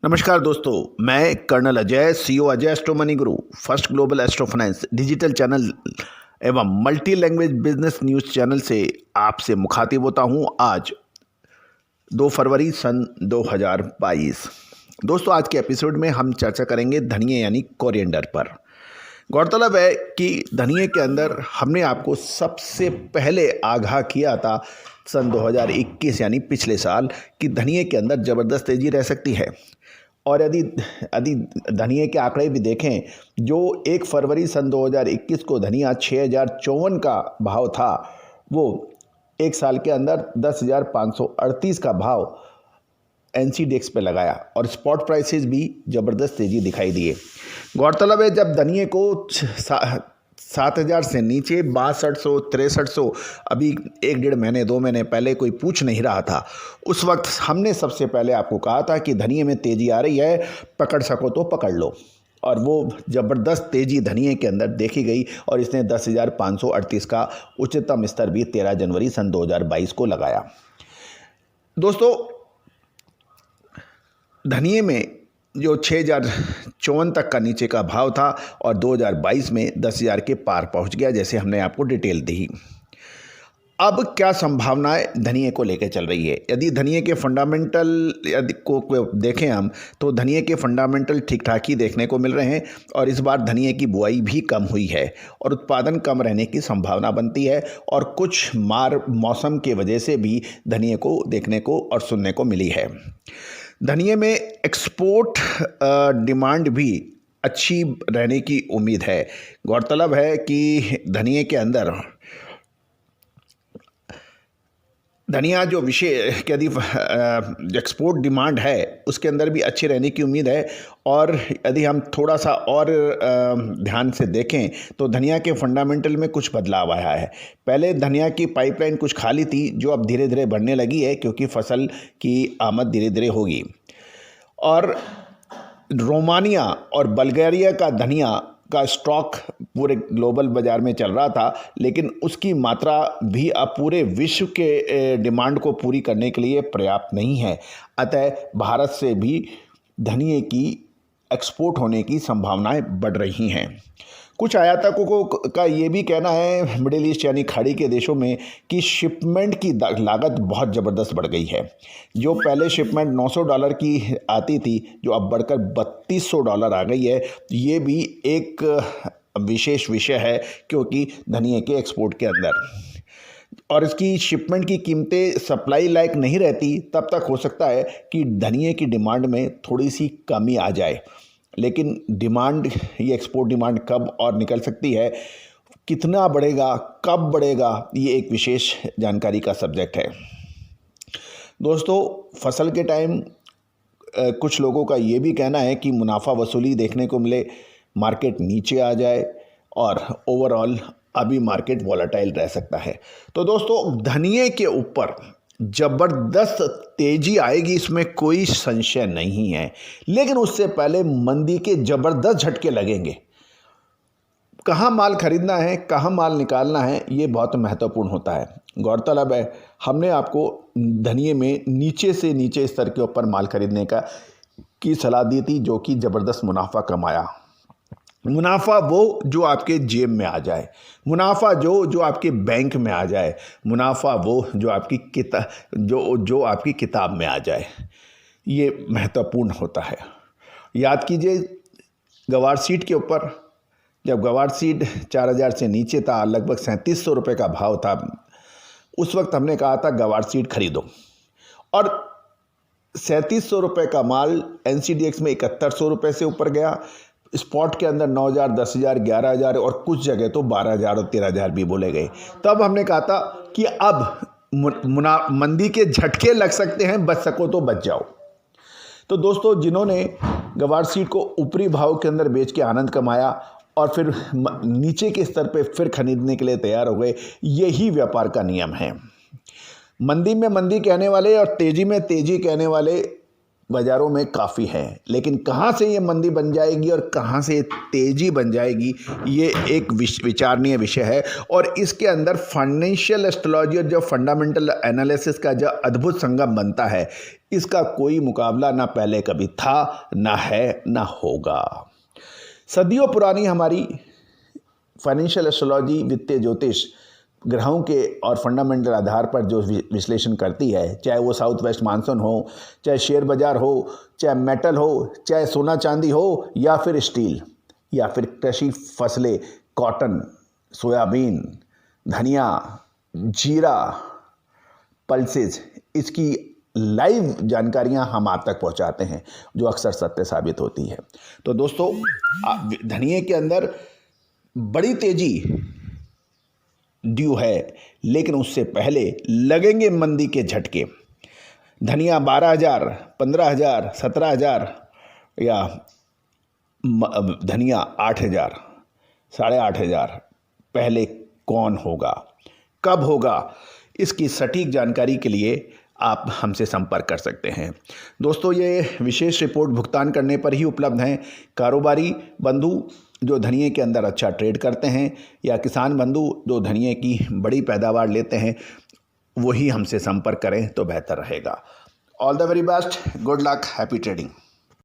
नमस्कार दोस्तों, मैं colonel Ajay, CEO Ajay astro money guru, first global astro finance digital channel एवं multi language business news channel से आपसे मुखातिब होता हूं। आज 2 फरवरी सन 2022। दोस्तों, आज के एपिसोड में हम चर्चा करेंगे धनिये यानी कोरिएंडर पर। गौरतलब है कि धनिये के अंदर हमने आपको सबसे पहले आगाह किया था सन 2021 यानी पिछले साल कि धनिये के अंदर ज़बरदस्त तेज़ी रह सकती है। और यदि यदि धनिये के आंकड़े भी देखें, जो 1 फरवरी सन 2021 को धनिया 6054 का भाव था, वो एक साल के अंदर 10,538 का भाव एनसीडीएक्स पे लगाया और स्पॉट प्राइसेस भी ज़बरदस्त तेज़ी दिखाई दिए। गौरतलब है, जब धनिये को 7,000 से नीचे 6200 6300 अभी 1-1.5 महीने 2 महीने पहले कोई पूछ नहीं रहा था। उस वक्त हमने सबसे पहले आपको कहा था कि धनिये में तेज़ी आ रही है, पकड़ सको तो पकड़ लो। और वो ज़बरदस्त तेज़ी धनिये के अंदर देखी गई और इसने 10,538 का उच्चतम स्तर भी 13 जनवरी सन 2022 को लगाया। दोस्तों, धनिये में जो 6,054 तक का नीचे का भाव था और 2022 में 10,000 के पार पहुंच गया, जैसे हमने आपको डिटेल दी। अब क्या संभावनाएं धनिये को लेकर चल रही है? यदि धनिये के फंडामेंटल को देखें हम, तो धनिये के फंडामेंटल ठीक ठाक ही देखने को मिल रहे हैं और इस बार धनिये की बुआई भी कम हुई है और उत्पादन कम रहने की संभावना बनती है और कुछ मार मौसम के वजह से भी धनिये को देखने को और सुनने को मिली है। धनिये में एक्सपोर्ट डिमांड भी अच्छी रहने की उम्मीद है। गौरतलब है कि धनिये के अंदर धनिया जो विषय यदि एक्सपोर्ट डिमांड है, उसके अंदर भी अच्छी रहने की उम्मीद है। और यदि हम थोड़ा सा और ध्यान से देखें तो धनिया के फंडामेंटल में कुछ बदलाव आया है। पहले धनिया की पाइपलाइन कुछ खाली थी, जो अब धीरे धीरे बढ़ने लगी है क्योंकि फसल की आमद धीरे धीरे होगी। और रोमानिया और बल्गारिया का धनिया का स्टॉक पूरे ग्लोबल बाज़ार में चल रहा था, लेकिन उसकी मात्रा भी अब पूरे विश्व के डिमांड को पूरी करने के लिए पर्याप्त नहीं है। अतः भारत से भी धनिये की एक्सपोर्ट होने की संभावनाएं बढ़ रही हैं। कुछ आयातकों का ये भी कहना है मिडिल ईस्ट यानी खाड़ी के देशों में कि शिपमेंट की लागत बहुत ज़बरदस्त बढ़ गई है। जो पहले शिपमेंट $900 की आती थी, जो अब बढ़कर $3,200 आ गई है। ये भी एक विशेष विषय है क्योंकि धनिये के एक्सपोर्ट के अंदर और इसकी शिपमेंट की कीमतें सप्लाई लायक नहीं रहती, तब तक हो सकता है कि धनिये की डिमांड में थोड़ी सी कमी आ जाए। लेकिन डिमांड, ये एक्सपोर्ट डिमांड कब और निकल सकती है, कितना बढ़ेगा, कब बढ़ेगा, ये एक विशेष जानकारी का सब्जेक्ट है। दोस्तों, फसल के टाइम कुछ लोगों का ये भी कहना है कि मुनाफा वसूली देखने को मिले, मार्केट नीचे आ जाए और ओवरऑल अभी मार्केट वॉलेटाइल रह सकता है। तो दोस्तों, धनिये के ऊपर ज़बरदस्त तेज़ी आएगी, इसमें कोई संशय नहीं है। लेकिन उससे पहले मंदी के ज़बरदस्त झटके लगेंगे। कहाँ माल खरीदना है, कहाँ माल निकालना है, ये बहुत महत्वपूर्ण होता है। गौरतलब है, हमने आपको धनिये में नीचे से नीचे स्तर के ऊपर माल खरीदने की सलाह दी थी, जो कि ज़बरदस्त मुनाफा कमाया। मुनाफा वो जो आपके जेब में आ जाए, मुनाफा जो आपके बैंक में आ जाए, मुनाफा वो जो आपकी आपकी किताब में आ जाए, ये महत्वपूर्ण होता है। याद कीजिए, गवार सीड के ऊपर जब गवार सीड 4,000 से नीचे था, लगभग 3700 रुपये का भाव था, उस वक्त हमने कहा था गवार सीड खरीदो। और 3700 रुपये का माल एनसीडीएक्स में 7100 रुपये से ऊपर गया। स्पॉट के अंदर 9,000, 10,000, 11,000 और कुछ जगह तो 12,000 और 13,000 भी बोले गए। तब हमने कहा था कि अब मंदी के झटके लग सकते हैं, बच सको तो बच जाओ। तो दोस्तों, जिन्होंने गवार सीड को ऊपरी भाव के अंदर बेच के आनंद कमाया और फिर नीचे के स्तर पे फिर खरीदने के लिए तैयार हो गए, यही व्यापार का नियम है। मंदी में मंदी कहने वाले और तेज़ी में तेज़ी कहने वाले बाज़ारों में काफ़ी है, लेकिन कहाँ से ये मंदी बन जाएगी और कहाँ से तेज़ी बन जाएगी, ये एक विचारणीय विषय है। और इसके अंदर फाइनेंशियल एस्ट्रोलॉजी और जो फंडामेंटल एनालिसिस का जो अद्भुत संगम बनता है, इसका कोई मुकाबला ना पहले कभी था, ना है, ना होगा। सदियों पुरानी हमारी फाइनेंशियल एस्ट्रोलॉजी, वित्तीय ज्योतिष ग्रहों के और फंडामेंटल आधार पर जो विश्लेषण करती है, चाहे वो साउथ वेस्ट मानसून हो, चाहे शेयर बाज़ार हो, चाहे मेटल हो, चाहे सोना चांदी हो, या फिर स्टील, या फिर कृषि फसलें, कॉटन, सोयाबीन, धनिया, जीरा, पल्सेस, इसकी लाइव जानकारियां हम आप तक पहुंचाते हैं, जो अक्सर सत्य साबित होती है। तो दोस्तों, धनिये के अंदर बड़ी तेजी ड्यू है, लेकिन उससे पहले लगेंगे मंदी के झटके। धनिया 12,000, 15,000, 17,000 या धनिया 8,000, 8,500, पहले कौन होगा, कब होगा, इसकी सटीक जानकारी के लिए आप हमसे संपर्क कर सकते हैं। दोस्तों, ये विशेष रिपोर्ट भुगतान करने पर ही उपलब्ध हैं। कारोबारी बंधु जो धनिये के अंदर अच्छा ट्रेड करते हैं, या किसान बंधु जो धनिये की बड़ी पैदावार लेते हैं, वही हमसे संपर्क करें तो बेहतर रहेगा। All the very best, good luck, happy trading.